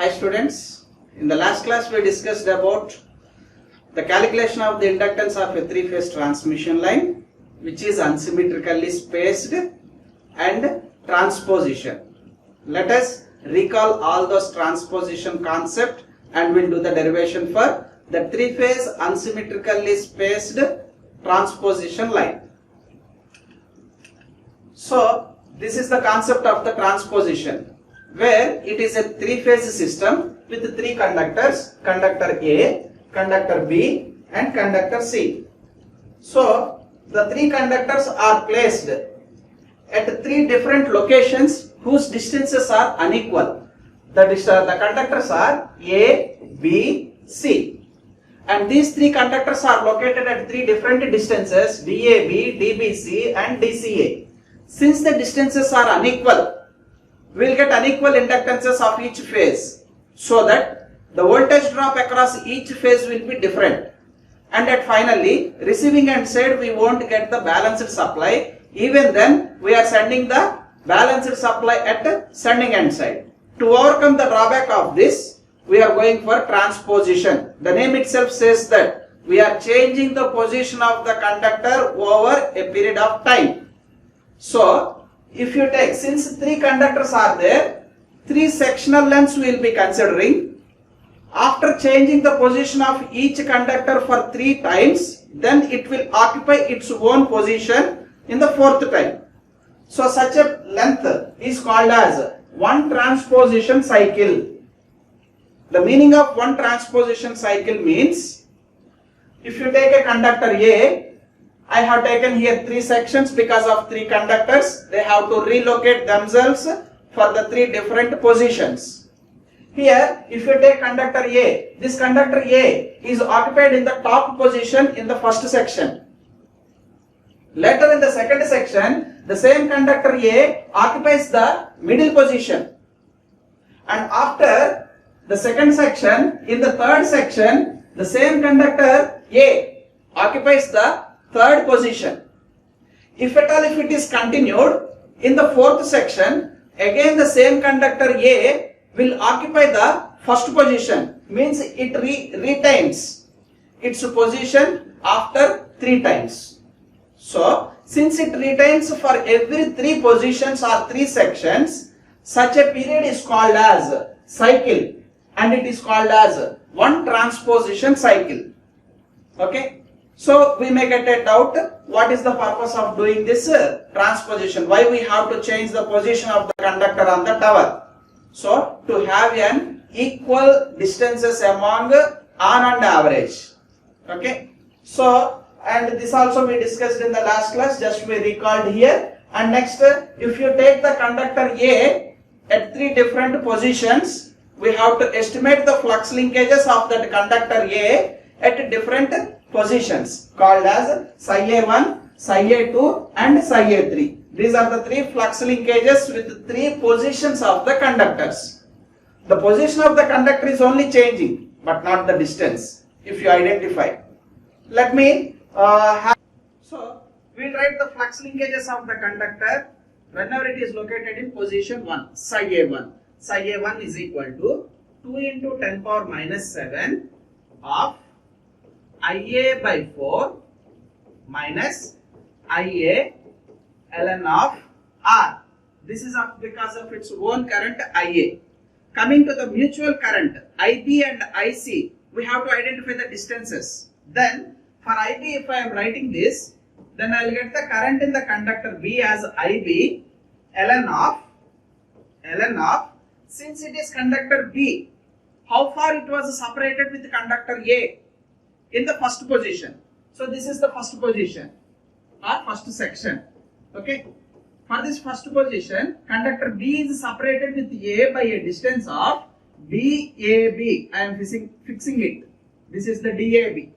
Hi students, in the last class we discussed about the calculation of the inductance of a three-phase transmission line which is unsymmetrically spaced and transposition. Let us recall all those transposition concept and we'll do the derivation for the three-phase unsymmetrically spaced transposition line. So this is the concept of the transposition, where it is a three-phase system with three conductors, conductor A, conductor B and conductor C. So the three conductors are placed at three different locations whose distances are unequal. The conductors are A, B, C, and these three conductors are located at three different distances, DAB, DBC and DCA. Since the distances are unequal, we will get unequal inductances of each phase, so that the voltage drop across each phase will be different, and at finally receiving end side we won't get the balanced supply. Even then we are sending the balanced supply at sending end side. To overcome the drawback of this, we are going for transposition. The name itself says that we are changing the position of the conductor over a period of time. So if you take, since three conductors are there, three sectional lengths we will be considering. After changing the position of each conductor for three times, then it will occupy its own position in the fourth time. So such a length is called as one transposition cycle. The meaning of one transposition cycle means, if you take a conductor A, I have taken here three sections because of three conductors. They have to relocate themselves for the three different positions. Here, if you take conductor A, this conductor A is occupied in the top position in the first section. Later in the second section, the same conductor A occupies the middle position. And after the second section, in the third section, the same conductor A occupies the third position. If at all if it is continued, in the fourth section, again the same conductor A will occupy the first position, means it retains its position after three times. So since it retains for every three positions or three sections, such a period is called as cycle, and it is called as one transposition cycle. Okay. So we may get a doubt, what is the purpose of doing this transposition? Why we have to change the position of the conductor on the tower? So to have an equal distances among on and average. Okay. So and this also we discussed in the last class, just we recalled here. And next, if you take the conductor A at three different positions, we have to estimate the flux linkages of that conductor A at different positions, called as psi A1, psi A2 and psi A3. These are the three flux linkages with three positions of the conductors. The position of the conductor is only changing, but not the distance, if you identify. Let me so we will write the flux linkages of the conductor whenever it is located in position 1, psi A1. Psi A1 is equal to 2 into 10 power minus 7 of IA by 4 minus IA ln of R. This is because of its own current IA. Coming to the mutual current IB and IC, we have to identify the distances. Then for IB, if I am writing this, then I will get the current in the conductor B as IB ln of, since it is conductor B, how far it was separated with conductor A? In the first position. So this is the first position or first section. Okay. For this first position, conductor B is separated with A by a distance of DAB. I am fixing it. This is the DAB.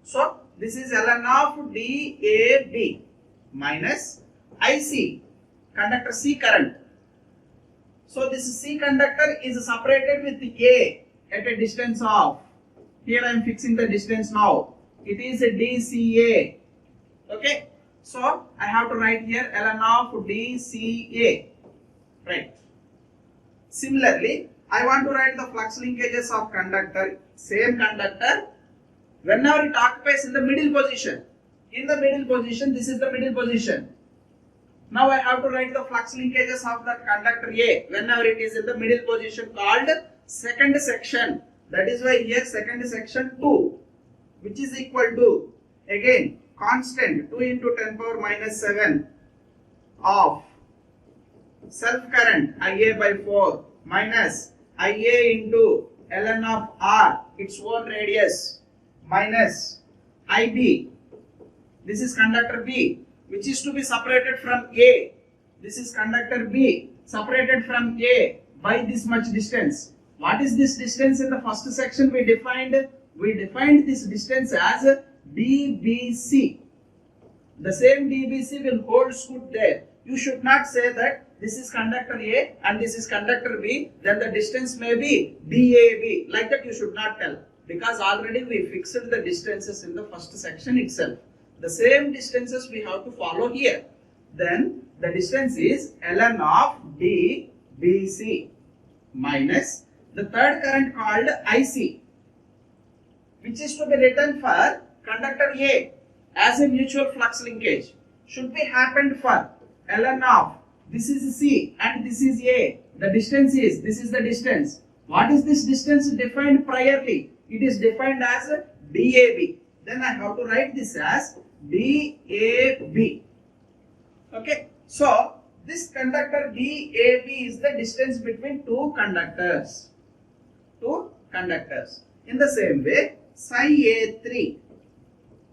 So this is ln of DAB minus IC, conductor C current. So this C conductor is separated with A at a distance of, here I am fixing the distance now, it is a DCA. Okay. So I have to write here ln of DCA. Right. Similarly, I want to write the flux linkages of conductor, same conductor, whenever it occupies in the middle position. In the middle position, this is the middle position. Now I have to write the flux linkages of the conductor A whenever it is in the middle position, called second section. That is why here second section 2, which is equal to, again, constant 2 into 10 power minus 7 of self current IA by 4 minus IA into ln of R, its own radius, minus IB. This is conductor B, which is to be separated from A. This is conductor B, separated from A by this much distance. What is this distance in the first section we defined? We defined this distance as DBC. The same DBC will hold good there. You should not say that this is conductor A and this is conductor B, then the distance may be DAB. Like that you should not tell, because already we fixed the distances in the first section itself. The same distances we have to follow here. Then the distance is ln of DBC minus the third current called IC, which is to be written for conductor A as a mutual flux linkage, should be happened for ln of, this is C and this is A. The distance is, this is the distance. What is this distance defined priorly? It is defined as DAB. Then I have to write this as DAB. Okay. So this conductor DAB is the distance between two conductors. In the same way, psi A3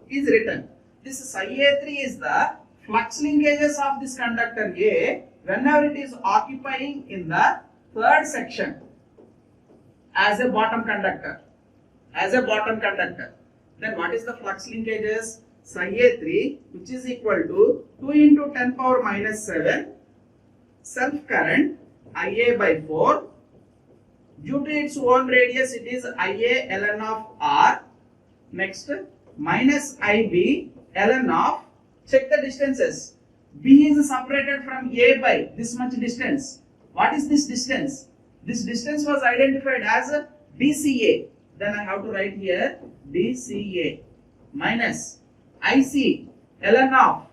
is written. This psi A3 is the flux linkages of this conductor A whenever it is occupying in the third section as a bottom conductor. Then what is the flux linkages? Psi A3, which is equal to 2 into 10 power minus 7 self current IA by 4. Due to its own radius, it is IA ln of R. Next, minus IB ln of, check the distances. B is separated from A by this much distance. What is this distance? This distance was identified as DCA. Then I have to write here DCA minus IC ln of,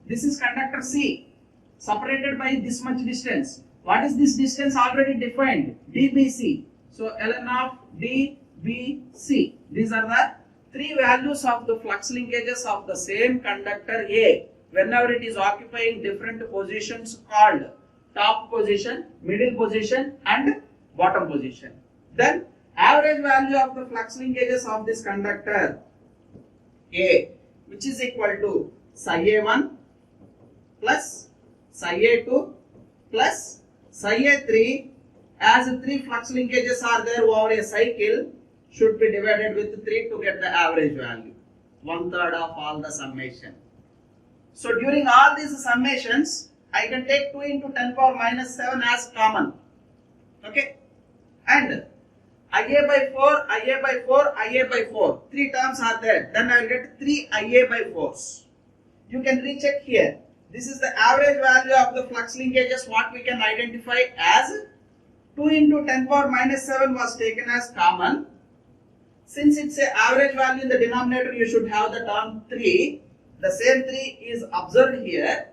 this is conductor C, separated by this much distance. What is this distance already defined? DBC. So ln of DBC. These are the three values of the flux linkages of the same conductor A whenever it is occupying different positions, called top position, middle position and bottom position. Then average value of the flux linkages of this conductor A, which is equal to psi A1 plus psi A2 plus psi A3, as 3 flux linkages are there over a cycle, should be divided with 3 to get the average value, 1/3 of all the summation. So during all these summations, I can take 2 into 10 power minus 7 as common. Okay, and IA by 4, IA by 4, IA by 4. 3 terms are there. Then I will get 3 IA by 4s. You can recheck here. This is the average value of the flux linkages, what we can identify as 2 into 10 power minus 7 was taken as common. Since it's an average value in the denominator, you should have the term 3. The same 3 is observed here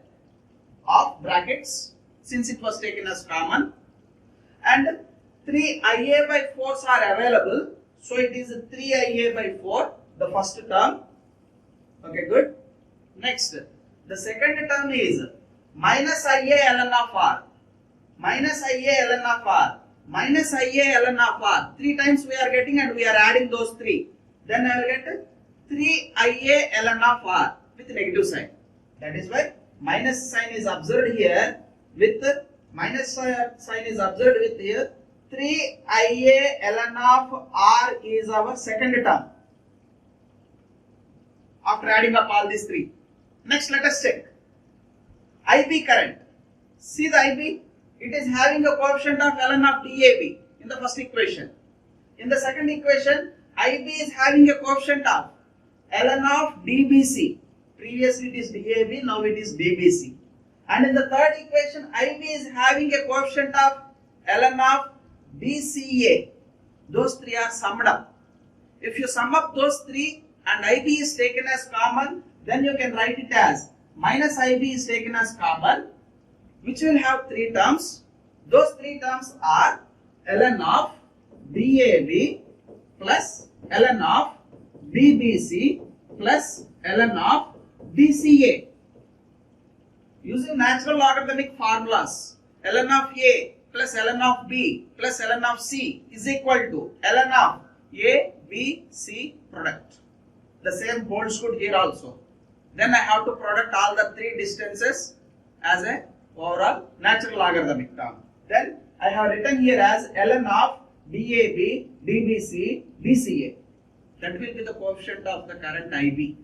of brackets since it was taken as common. And 3 IA by 4s are available. So it is 3 IA by 4, the first term. Okay, good. Next, the second term is minus IA ln of R. Minus IA ln of R. Minus IA ln of R. 3 times we are getting and we are adding those 3. Then I will get 3 IA ln of R with negative sign. That is why minus sign is observed here with minus sign is observed with here. 3 IA ln of R is our second term after adding up all these 3. Next, let us check IB current. See the IB, it is having a coefficient of ln of DAB in the first equation. In the second equation, IB is having a coefficient of ln of DBC. Previously it is DAB, now it is DBC. And in the third equation, IB is having a coefficient of ln of DCA. Those three are summed up. If you sum up those three and IB is taken as common, then you can write it as minus IB is taken as common, which will have three terms. Those three terms are ln of DAB plus ln of DBC plus ln of DCA. Using natural logarithmic formulas, ln of A plus ln of B plus ln of C is equal to ln of A, B, C product. The same holds good here also. Then I have to product all the three distances as a overall natural logarithmic term. Then I have written here as ln of DAB, DBC, DCA. That will be the coefficient of the current IB.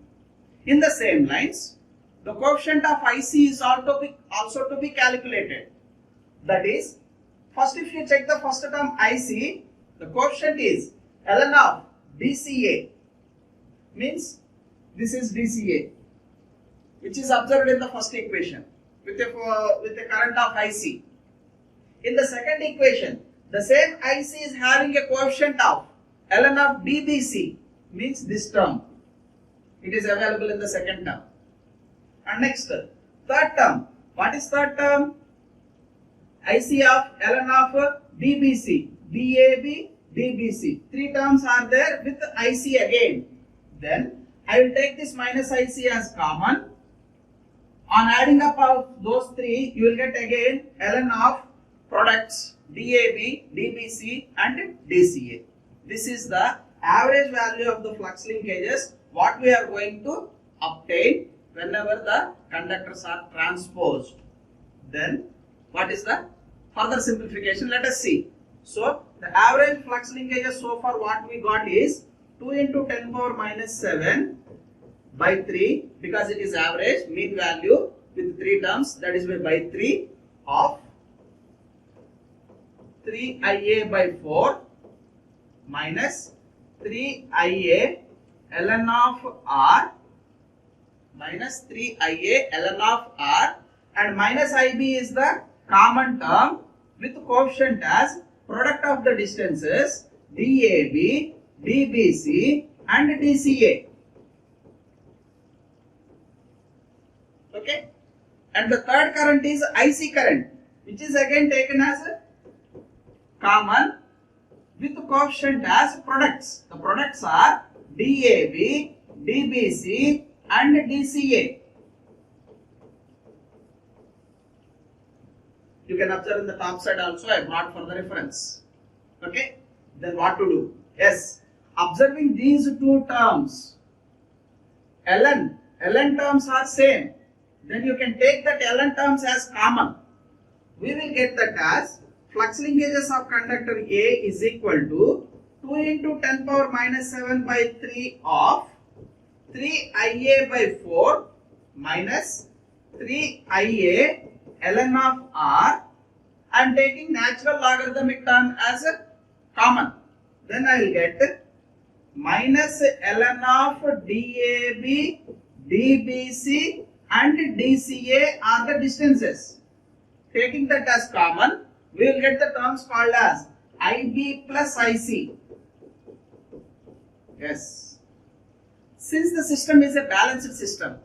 In the same lines, the coefficient of IC is also to be calculated. That is, first if you check the first term IC, the coefficient is ln of DCA, means this is DCA, which is observed in the first equation with a current of IC. In the second equation, the same IC is having a coefficient of ln of DBC, means this term. It is available in the second term. And next, third term. What is third term? IC of ln of DBC, DAB, DBC. Three terms are there with IC again. Then I will take this minus IC as common. On adding up of those three, you will get again ln of products DAB, DBC and DCA. This is the average value of the flux linkages what we are going to obtain whenever the conductors are transposed. Then what is the further simplification? Let us see. So the average flux linkages so far what we got is 2 into 10 power minus 7 by 3, because it is average mean value with 3 terms, that is by 3 of 3IA by 4 minus 3IA ln of R minus 3IA ln of R, and minus IB is the common term with coefficient as product of the distances DAB, DBC and DCA. Okay, and the third current is IC current, which is again taken as a common with coefficient as products. The products are DAB, DBC and DCA. You can observe in the top side also I brought for the reference. Okay, then what to do? Yes, observing these two terms, ln terms are same, then you can take that ln terms as common. We will get that as flux linkages of conductor A is equal to 2 into 10 power minus 7 by 3 of 3IA by 4 minus 3IA ln of R. I am taking natural logarithmic term as a common. Then I will get minus ln of DAB, DBC and DCA are the distances. Taking that as common, we will get the terms called as IB plus IC. Yes. Since the system is a balanced system,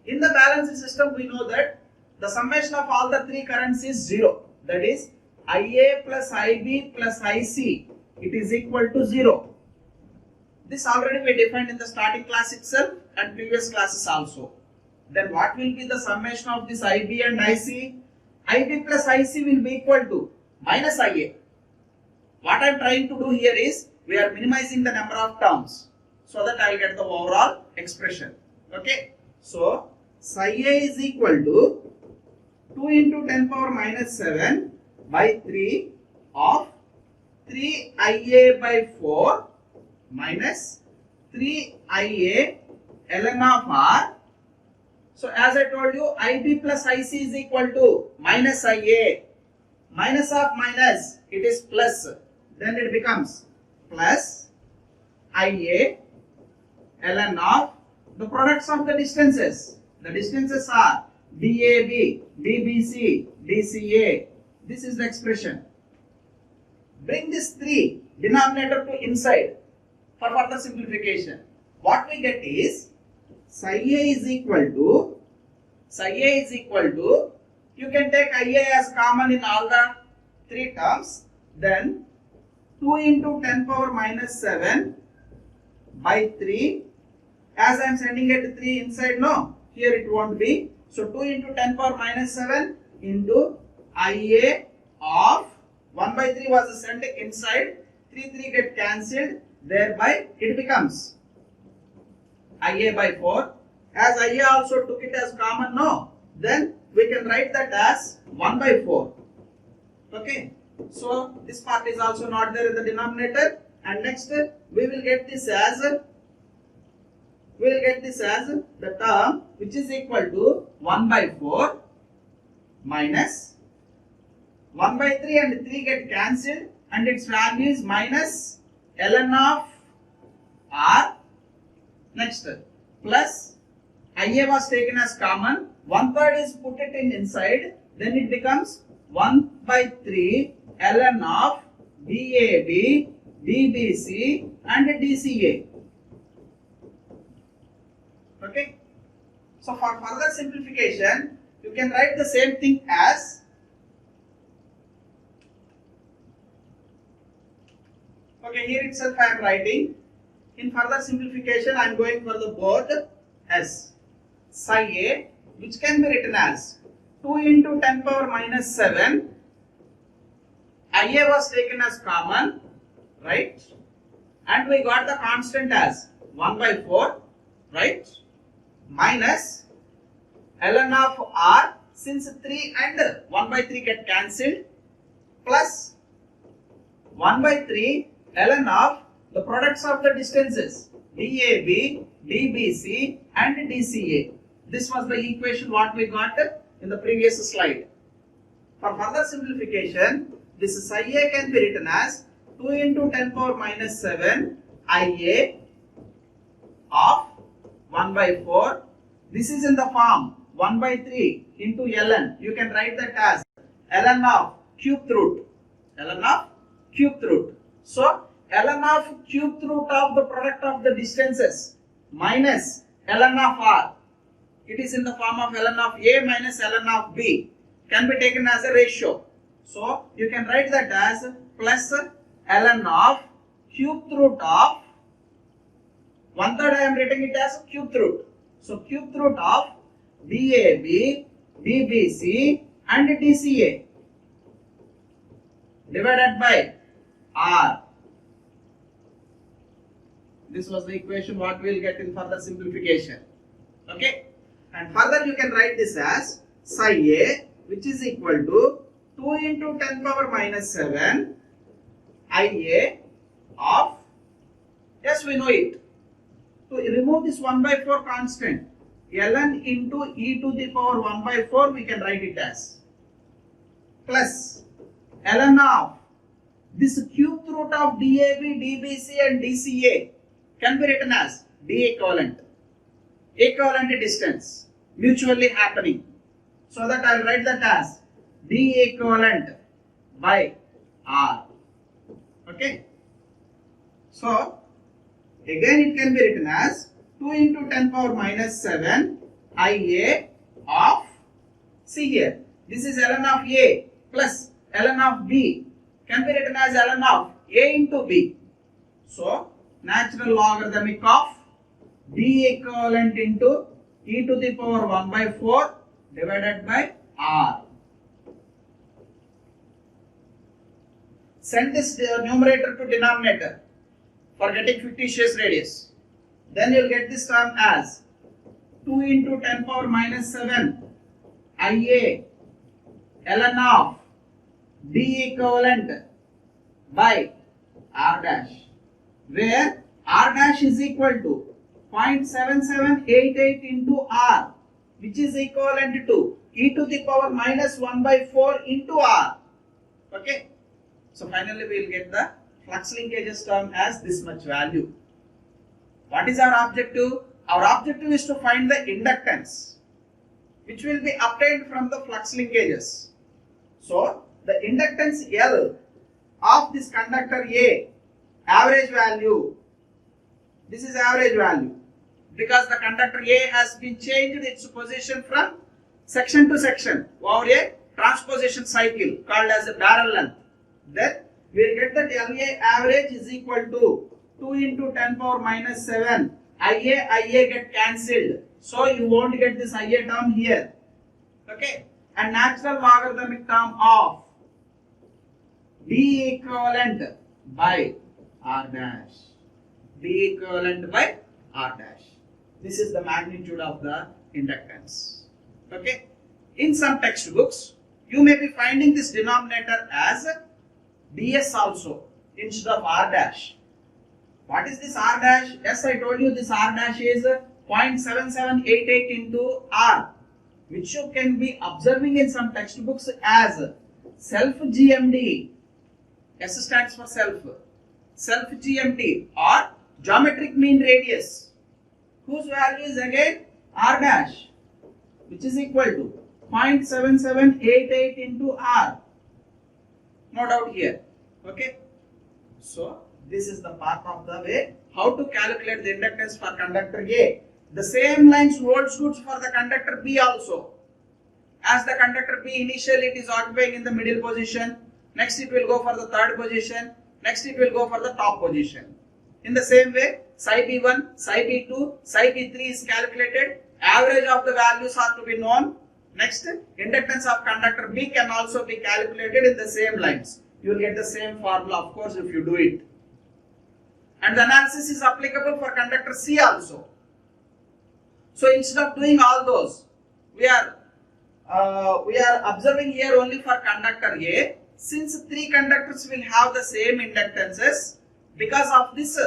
in the balanced system we know that the summation of all the three currents is 0. That is IA plus IB plus IC, it is equal to 0. This already we defined in the starting class itself and previous classes also. Then what will be the summation of this IB and IC? IB plus IC will be equal to minus IA. What I am trying to do here is we are minimizing the number of terms so that I will get the overall expression. Okay. So psi A is equal to 2 into 10 power minus 7 by 3 of 3IA by 4 minus 3IA ln of R. So as I told you, IB plus IC is equal to minus IA. Minus of minus, it is plus. Then it becomes plus IA ln of the products of the distances. The distances are DAB, DBC, DCA. This is the expression. bring this 3 denominator to inside for further simplification. What we get is psi A is equal to, you can take IA as common in all the 3 terms, then 2 into 10 power minus 7 by 3, as I am sending it 3 inside, no, here it won't be, so 2 into 10 power minus 7 into IA of 1 by 3 was sent inside, 3 get cancelled, thereby it becomes IA by 4. As IA also took it as common, no, then we can write that as 1 by 4. Okay, so this part is also not there in the denominator, and next we will get this as the term which is equal to 1 by 4 minus 1 by 3, and 3 get cancelled and its value is minus ln of r. Next, plus IA was taken as common, 1/3 is put it in inside, then it becomes 1 by 3 ln of DAB, DBC and DCA. Okay, so for further simplification you can write the same thing as here itself I am writing. In further simplification I am going for the board as psi A, which can be written as 2 into 10 power minus 7, IA was taken as common, right, and we got the constant as 1 by 4, right, minus ln of r, since 3 and 1 by 3 get cancelled, plus 1 by 3 ln of the products of the distances DAB, DBC and DCA. This was the equation what we got in the previous slide. For further simplification, this psi A can be written as 2 into 10 power minus 7 IA of 1 by 4. This is in the form 1 by 3 into ln. You can write that as ln of cubed root. So ln of cubed root of the product of the distances minus ln of r. It is in the form of ln of A minus ln of B, can be taken as a ratio. So you can write that as plus ln of cubed root of 1/3. I am writing it as cubed root. So cubed root of DAB, DBC and DCA divided by R. This was the equation what we will get in further simplification. Okay, and further you can write this as psi A, which is equal to 2 into 10 power minus 7 IA of, yes we know it, to remove this 1 by 4 constant, ln into e to the power 1 by 4 we can write it as, plus ln of this cubed root of DAB, DBC and DCA can be written as D equivalent distance mutually happening. So that I will write that as D equivalent by R. Okay. So again it can be written as 2 into 10 power minus 7 IA of, see here, this is ln of A plus ln of B, can be written as ln of A into B. So natural logarithmic of D equivalent into e to the power 1 by 4 divided by R. Send this numerator to denominator for getting fictitious radius. Then you will get this term as 2 into 10 power minus 7 IA ln of D equivalent by R dash, where R dash is equal to 0.7788 into R, which is equivalent to e to the power minus 1 by 4 into R. Okay. So finally we will get the flux linkages term as this much value. What is our objective? Our objective is to find the inductance which will be obtained from the flux linkages. So the inductance L of this conductor A, average value. This is average value because the conductor A has been changed its position from section to section over a transposition cycle called as a barrel length. Then we will get that LA average is equal to 2 into 10 power minus 7. IA get cancelled. So you won't get this IA term here. Okay. And natural logarithmic term of D equivalent by R dash. D equivalent by R dash. This is the magnitude of the inductance. Okay. In some textbooks, you may be finding this denominator as ds also instead of R dash. What is this R dash? Yes, I told you this R dash is 0.7788 into R, which you can be observing in some textbooks as self GMD. S stands for self. Self GMD or geometric mean radius, whose value is again R dash, which is equal to 0.7788 into R. No doubt here. Okay. So this is the part of the way how to calculate the inductance for conductor A. The same lines holds good for the conductor B also. As the conductor B initially it is occupying in the middle position, next it will go for the third position, next it will go for the top position. In the same way, psi B1, psi B2, psi B3 is calculated. Average of the values are to be known. Next, inductance of conductor B can also be calculated in the same lines. You will get the same formula, of course, if you do it. And the analysis is applicable for conductor C also. So instead of doing all those, we are observing here only for conductor A. Since three conductors will have the same inductances, because of this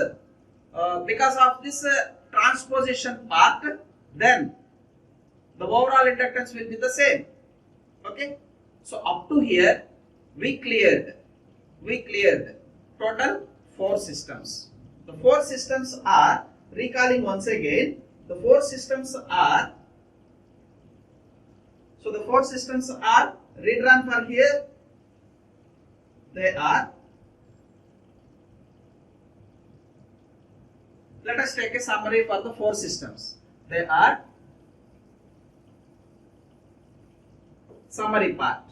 transposition part, then the overall inductance will be the same. Okay. So up to here, we cleared total 4 systems. The 4 systems are, recalling once again, the 4 systems are, so the 4 systems are redrawn for here. They are, let us take a summary for the 4 systems. They are summary part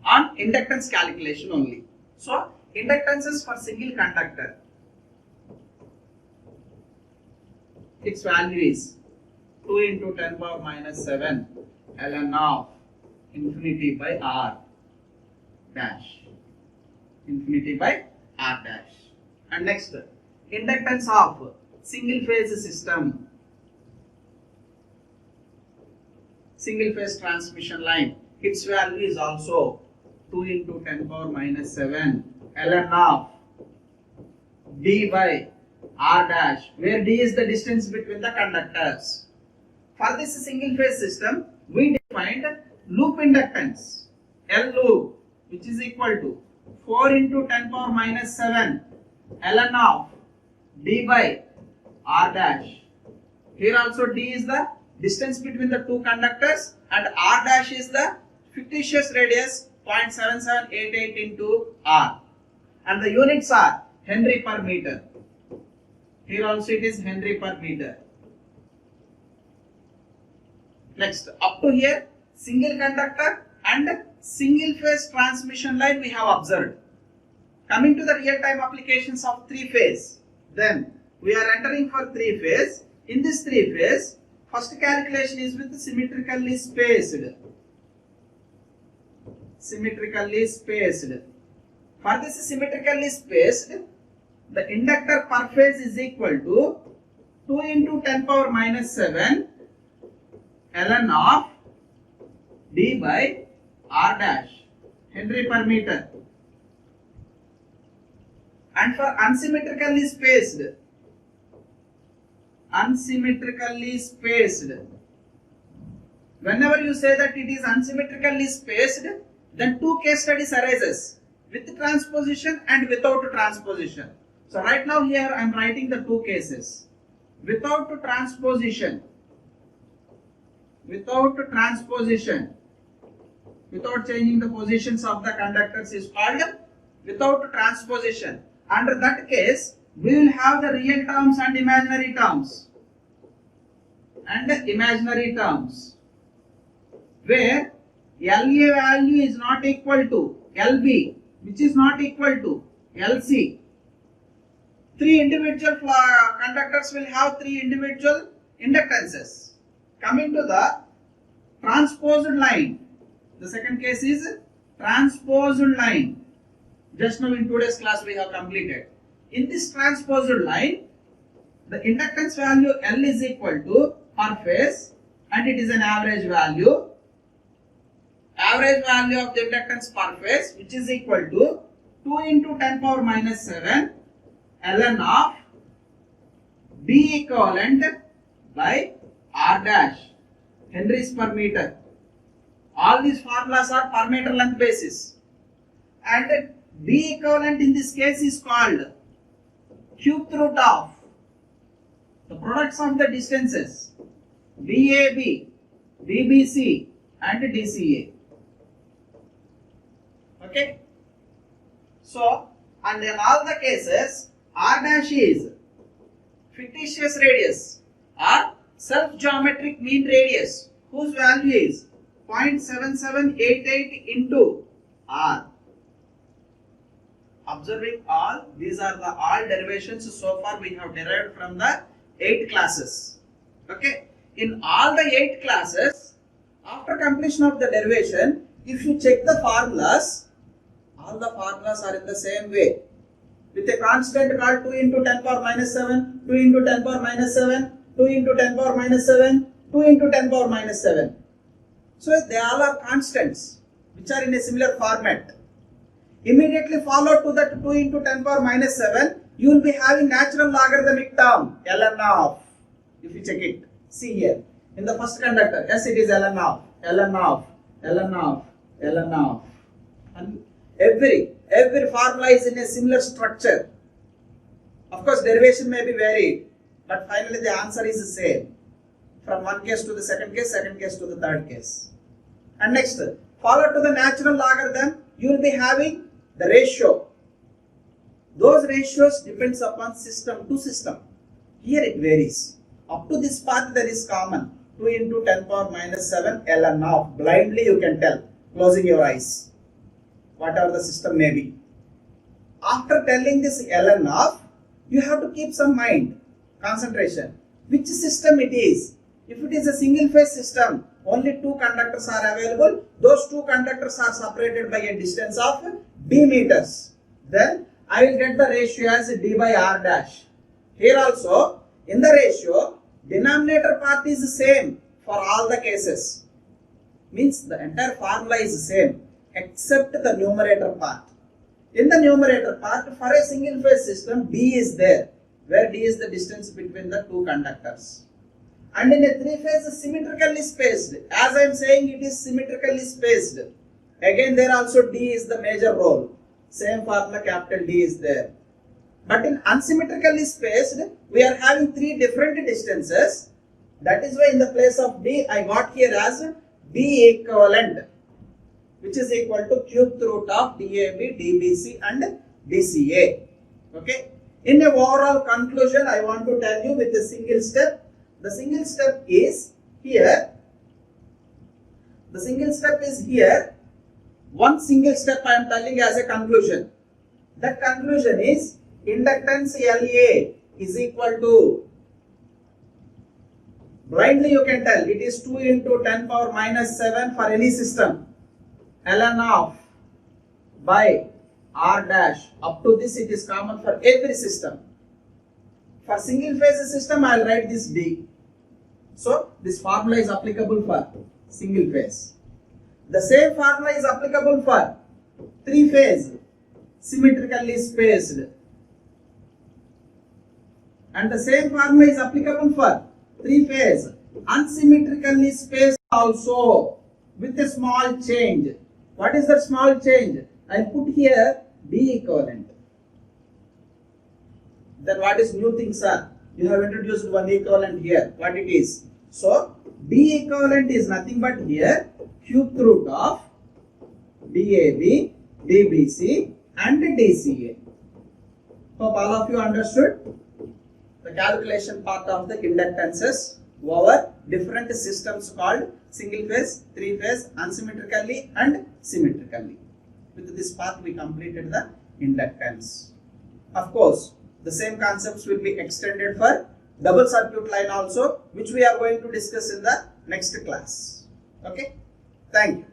on inductance calculation only. So inductances for single conductor, its value is 2 into 10 power minus 7 ln of infinity by R dash, infinity by R dash. And next, inductance of single phase system, single phase transmission line, its value is also 2 into 10 power minus 7 ln of D by R dash, where D is the distance between the conductors. For this single phase system, we defined loop inductance, L loop, which is equal to 4 into 10 power minus 7 ln of D by R dash. Here also D is the distance between the two conductors and R dash is the fictitious radius 0.7788 into R. And the units are Henry per meter. Here also it is Henry per meter. Next, up to here, single conductor and single phase transmission line we have observed. Coming to the real time applications of 3 phase, then we are entering for 3 phase. In this 3 phase, first calculation is with symmetrically spaced. Symmetrically spaced. For this symmetrically spaced, the inductor per phase is equal to 2 into 10 power minus 7 ln of D by R dash, Henry per meter. And for unsymmetrically spaced, whenever you say that it is unsymmetrically spaced, then 2 case studies arises, with transposition and without transposition. So right now here I am writing the 2 cases. Without transposition, without changing the positions of the conductors is called without transposition. Under that case, we will have the real terms and imaginary terms. Where LA value is not equal to LB, which is not equal to LC. Three individual conductors will have three individual inductances. Coming to the transposed line, the second case is transposed line. Just now in today's class we have completed. In this transposed line, the inductance value L is equal to per phase, and it is an average value. Average value of the inductance per phase, which is equal to 2 into 10 power minus 7 ln of B equivalent by R dash, Henries per meter. All these formulas are per meter length basis. And B equivalent in this case is called cube root of the products of the distances BAB, BBC and DCA. Okay. So, and in all the cases, R dash is fictitious radius or self-geometric mean radius, whose value is 0.7788 into R. Observing all, these are the all derivations so far we have derived from the 8 classes. Okay. In all the 8 classes, after completion of the derivation, if you check the formulas, all the formulas are in the same way. With a constant called 2 into 10 power minus 7, 2 into 10 power minus 7, 2 into 10 power minus 7, 2 into 10 power minus 7. So they all are constants which are in a similar format. Immediately followed to that 2 into 10 power minus 7, you will be having natural logarithmic term ln of. If you check it, see here in the first conductor, yes, it is ln of, ln of, ln of, ln of, and every formula is in a similar structure. Of course, derivation may be varied, but finally the answer is the same. From one case to the second case to the third case. And next, followed to the natural logarithm, you will be having the ratio. Those ratios depends upon system to system. Here it varies. Up to this part there is common. 2 into 10 power minus 7 ln of. Blindly you can tell, closing your eyes, whatever the system may be. After telling this ln of, you have to keep some mind, concentration. Which system it is? If it is a single phase system, only 2 conductors are available. Those 2 conductors are separated by a distance of d meters. Then I will get the ratio as d by r dash. Here also, in the ratio, denominator part is the same for all the cases. Means the entire formula is the same except the numerator part. In the numerator part, for a single phase system, d is there, where d is the distance between the 2 conductors. And in a 3-phase symmetrically spaced, as I am saying, it is symmetrically spaced. Again, there also d is the major role. Same formula, capital D is there. But in unsymmetrically spaced, we are having 3 different distances. That is why in the place of d, I got here as d equivalent, which is equal to cube root of DAB, DBC and DCA. Okay. In a overall conclusion, I want to tell you with a single step. The single step is here. The single step is here. One single step I am telling as a conclusion. That conclusion is inductance LA is equal to, blindly you can tell, it is 2 into 10 power minus 7 for any system. Ln of by R dash. Up to this it is common for every system. For single phase system, I will write this D. So this formula is applicable for single phase. The same formula is applicable for 3-phase symmetrically spaced. And the same formula is applicable for 3-phase unsymmetrically spaced also, with a small change. What is that small change? I put here D equivalent. Then what is new thing, sir? You have introduced one equivalent here. What it is? So D equivalent is nothing but here cube root of DAB, DBC and DCA. Hope all of you understood the calculation part of the inductances over different systems called single phase, three phase, unsymmetrically and symmetrically. With this part we completed the inductance. Of course, the same concepts will be extended for double circuit line also, which we are going to discuss in the next class. Okay, thank you.